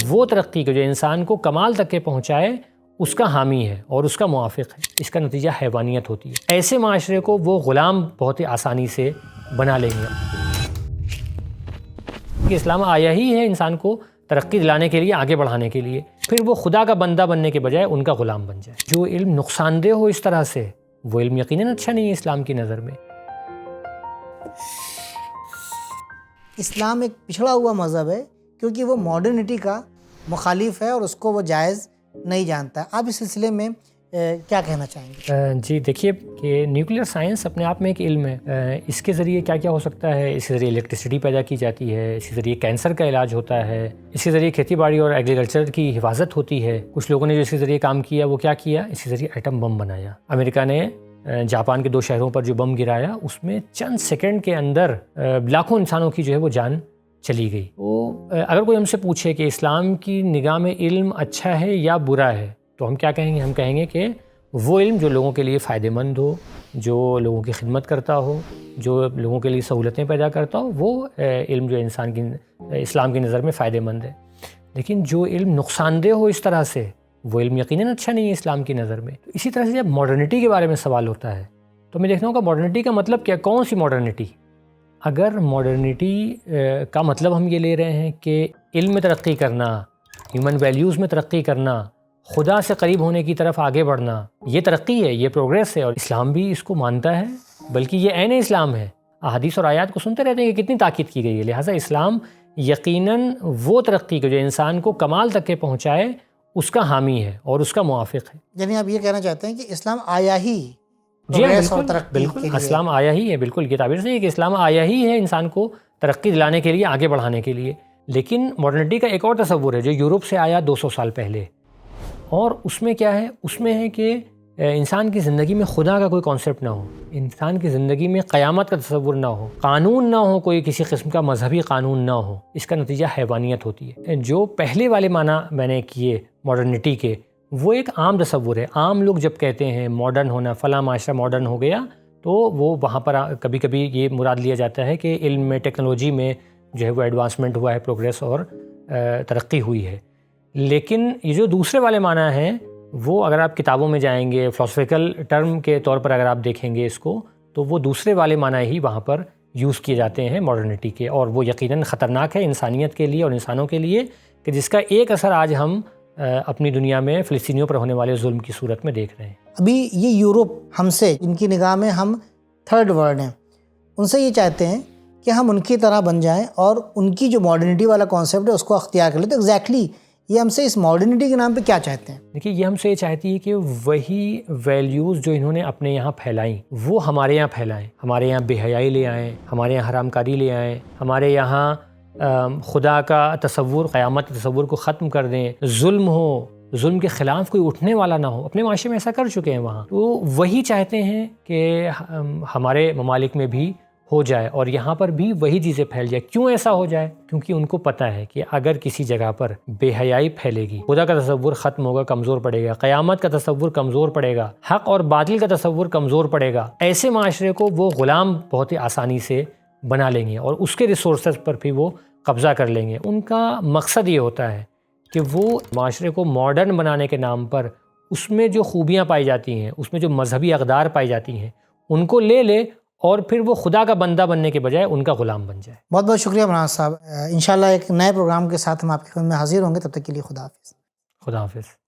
وہ ترقی کو جو انسان کو کمال تک کے پہنچائے اس کا حامی ہے اور اس کا موافق ہے، اس کا نتیجہ حیوانیت ہوتی ہے۔ ایسے معاشرے کو وہ غلام بہت ہی آسانی سے بنا لیں گے۔ کہ اسلام آیا ہی ہے انسان کو ترقی دلانے کے لیے، آگے بڑھانے کے لیے، پھر وہ خدا کا بندہ بننے کے بجائے ان کا غلام بن جائے۔ جو علم نقصان دہ ہو اس طرح سے، وہ علم یقیناً اچھا نہیں ہے اسلام کی نظر میں۔ اسلام ایک پچھڑا ہوا مذہب ہے کیونکہ وہ ماڈرنٹی کا مخالف ہے اور اس کو وہ جائز نہیں جانتا ہے۔ آپ اس سلسلے میں کیا کہنا چاہیں گے؟ جی دیکھیے کہ نیوکلیئر سائنس اپنے آپ میں ایک علم ہے۔ اس کے ذریعے کیا کیا ہو سکتا ہے؟ اس کے ذریعے الیکٹریسٹی پیدا کی جاتی ہے، اس کے ذریعے کینسر کا علاج ہوتا ہے، اس کے ذریعے کھیتی باڑی اور ایگریکلچر کی حفاظت ہوتی ہے۔ کچھ لوگوں نے جو اس کے ذریعے کام کیا وہ کیا کیا؟ اس کے ذریعے ایٹم بم بنایا۔ امریکہ نے جاپان کے 2 شہروں پر جو بم گرایا، اس میں چند سیکنڈ کے اندر لاکھوں انسانوں کی جو ہے وہ جان چلی گئی۔ تو اگر کوئی ہم سے پوچھے کہ اسلام کی نگاہ میں علم اچھا ہے یا برا ہے، تو ہم کیا کہیں گے؟ ہم کہیں گے کہ وہ علم جو لوگوں کے لیے فائدہ مند ہو، جو لوگوں کی خدمت کرتا ہو، جو لوگوں کے لیے سہولتیں پیدا کرتا ہو، وہ علم جو انسان کی اسلام کی نظر میں فائدہ مند ہے۔ لیکن جو علم نقصان دہ ہو اس طرح سے، وہ علم یقیناً اچھا نہیں ہے اسلام کی نظر میں۔ اسی طرح سے جب ماڈرنٹی کے بارے میں سوال ہوتا ہے تو میں دیکھتا ہوں کہ ماڈرنٹی کا مطلب کیا؟ کون سی ماڈرنٹی؟ اگر ماڈرنٹی کا مطلب ہم یہ لے رہے ہیں کہ علم میں ترقی کرنا، ہیومن ویلیوز میں ترقی کرنا، خدا سے قریب ہونے کی طرف آگے بڑھنا، یہ ترقی ہے، یہ پروگریس ہے، اور اسلام بھی اس کو مانتا ہے، بلکہ یہ عین اسلام ہے۔ احادیث اور آیات کو سنتے رہتے ہیں کہ کتنی تاکید کی گئی ہے۔ لہٰذا اسلام یقیناً وہ ترقی کو جو انسان کو کمال تک کے پہنچائے اس کا حامی ہے اور اس کا موافق ہے۔ یعنی آپ یہ کہنا چاہتے ہیں کہ اسلام آیا ہی جی پروگریس اور بالکل، ترقی کے بالکل لیے؟ اسلام آیا ہی ہے، بالکل یہ تعبیر صحیح ہے کہ اسلام آیا ہی ہے انسان کو ترقی دلانے کے لیے، آگے بڑھانے کے لیے۔ لیکن ماڈرنٹی کا ایک اور تصور ہے جو یورپ سے آیا 200 سال پہلے، اور اس میں کیا ہے؟ اس میں ہے کہ انسان کی زندگی میں خدا کا کوئی کانسیپٹ نہ ہو، انسان کی زندگی میں قیامت کا تصور نہ ہو، قانون نہ ہو، کوئی کسی قسم کا مذہبی قانون نہ ہو، اس کا نتیجہ حیوانیت ہوتی ہے۔ جو پہلے والے معنی میں نے کیے ماڈرنٹی کے، وہ ایک عام تصور ہے۔ عام لوگ جب کہتے ہیں ماڈرن ہونا، فلاں معاشرہ ماڈرن ہو گیا، تو وہ وہاں پر کبھی کبھی یہ مراد لیا جاتا ہے کہ علم میں، ٹیکنالوجی میں جو ہے وہ ایڈوانسمنٹ ہوا ہے، پروگریس اور ترقی ہوئی ہے۔ لیکن یہ جو دوسرے والے معنی ہیں، وہ اگر آپ کتابوں میں جائیں گے، فلسفیکل ٹرم کے طور پر اگر آپ دیکھیں گے اس کو، تو وہ دوسرے والے معنی ہی وہاں پر یوز کیے جاتے ہیں ماڈرنٹی کے، اور وہ یقیناً خطرناک ہے انسانیت کے لیے اور انسانوں کے لیے، کہ جس کا ایک اثر آج ہم اپنی دنیا میں فلسطینیوں پر ہونے والے ظلم کی صورت میں دیکھ رہے ہیں۔ ابھی یہ یورپ ہم سے، ان کی نگاہ میں ہم تھرڈ ورلڈ ہیں، ان سے یہ چاہتے ہیں کہ ہم ان کی طرح بن جائیں اور ان کی جو ماڈرنٹی والا کانسیپٹ ہے اس کو اختیار کر لیں۔ تو ایگزیکٹلی یہ ہم سے اس ماڈرنٹی کے نام پہ کیا چاہتے ہیں؟ دیکھیے یہ ہم سے یہ چاہتی ہے کہ وہی ویلیوز جو انہوں نے اپنے یہاں پھیلائیں وہ ہمارے یہاں پھیلائیں، ہمارے یہاں بے حیائی لے آئیں، ہمارے یہاں حرام کاری لے آئیں، ہمارے یہاں خدا کا تصور، قیامت کے تصور کو ختم کر دیں، ظلم ہو، ظلم کے خلاف کوئی اٹھنے والا نہ ہو۔ اپنے معاشرے میں ایسا کر چکے ہیں وہاں، تو وہی چاہتے ہیں کہ ہمارے ممالک میں بھی ہو جائے اور یہاں پر بھی وہی چیزیں پھیل جائے۔ کیوں ایسا ہو جائے؟ کیونکہ ان کو پتہ ہے کہ اگر کسی جگہ پر بے حیائی پھیلے گی، خدا کا تصور ختم ہوگا، کمزور پڑے گا، قیامت کا تصور کمزور پڑے گا، حق اور باطل کا تصور کمزور پڑے گا، ایسے معاشرے کو وہ غلام بہت ہی آسانی سے بنا لیں گے اور اس کے ریسورسز پر بھی وہ قبضہ کر لیں گے۔ ان کا مقصد یہ ہوتا ہے کہ وہ معاشرے کو ماڈرن بنانے کے نام پر اس میں جو خوبیاں پائی جاتی ہیں، اس میں جو مذہبی اقدار پائی جاتی ہیں، ان کو لے لے اور پھر وہ خدا کا بندہ بننے کے بجائے ان کا غلام بن جائے۔ بہت بہت شکریہ مولانا صاحب۔ انشاءاللہ ایک نئے پروگرام کے ساتھ ہم آپ کی خدمت میں حاضر ہوں گے، تب تک کے لیے خدا حافظ۔ خدا حافظ۔